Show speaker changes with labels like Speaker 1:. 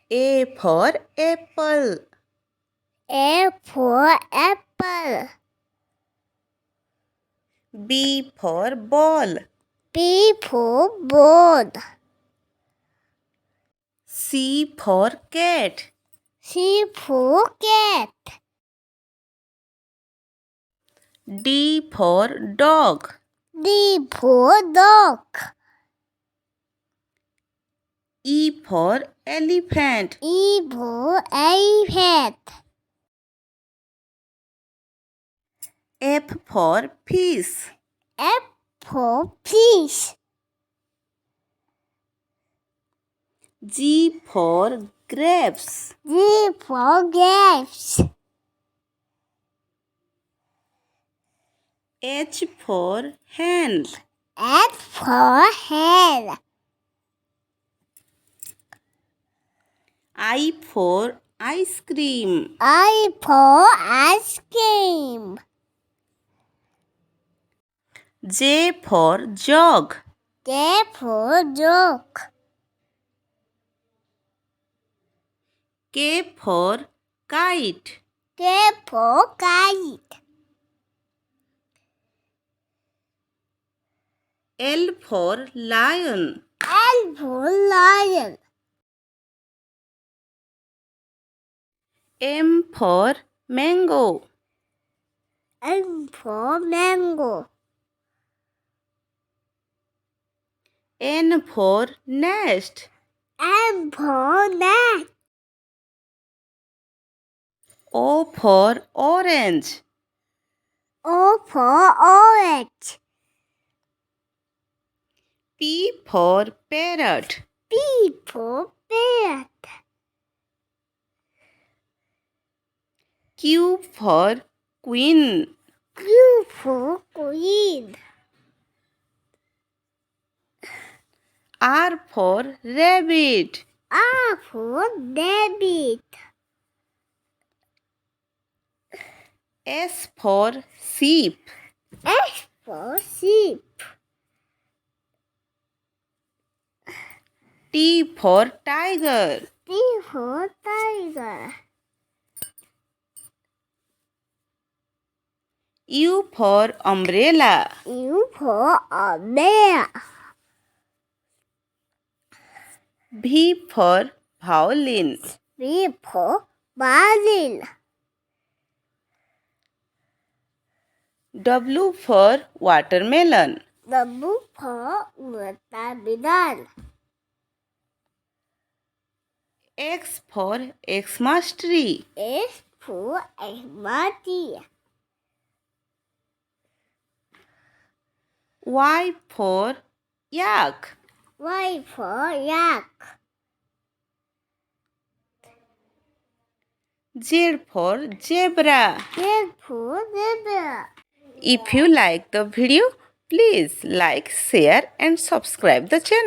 Speaker 1: A for apple.
Speaker 2: A for apple.
Speaker 1: B for ball.
Speaker 2: B for ball.
Speaker 1: C for cat.
Speaker 2: C for cat.
Speaker 1: D for dog.
Speaker 2: D for dog.
Speaker 1: E for elephant.
Speaker 2: E for elephant.
Speaker 1: F for fish.
Speaker 2: F for fish.
Speaker 1: G for grapes.
Speaker 2: G for grapes.
Speaker 1: H for hen.
Speaker 2: H for hen.
Speaker 1: I for ice cream.
Speaker 2: I for ice cream.
Speaker 1: J for jug.
Speaker 2: J for jug.
Speaker 1: K for kite.
Speaker 2: K for kite.
Speaker 1: L for lion.
Speaker 2: L for lion.
Speaker 1: M for mango.
Speaker 2: M for mango.
Speaker 1: N for nest.
Speaker 2: M for nest.
Speaker 1: O for orange.
Speaker 2: O for orange.
Speaker 1: P for parrot.
Speaker 2: P for parrot.
Speaker 1: Q for queen.
Speaker 2: Q for queen.
Speaker 1: R for rabbit.
Speaker 2: R for rabbit.
Speaker 1: S for sheep.
Speaker 2: S for sheep.
Speaker 1: T for tiger.
Speaker 2: T for tiger.
Speaker 1: U for umbrella.
Speaker 2: U for umbrella.
Speaker 1: V for violin.
Speaker 2: V for violin.
Speaker 1: W for watermelon.
Speaker 2: W for watermelon.
Speaker 1: X for Xmas tree.
Speaker 2: X for Xmas.
Speaker 1: Y for yak.
Speaker 2: Y for yak.
Speaker 1: Z for zebra.
Speaker 2: Z for zebra.
Speaker 1: If you like the video, please like, share and subscribe the channel.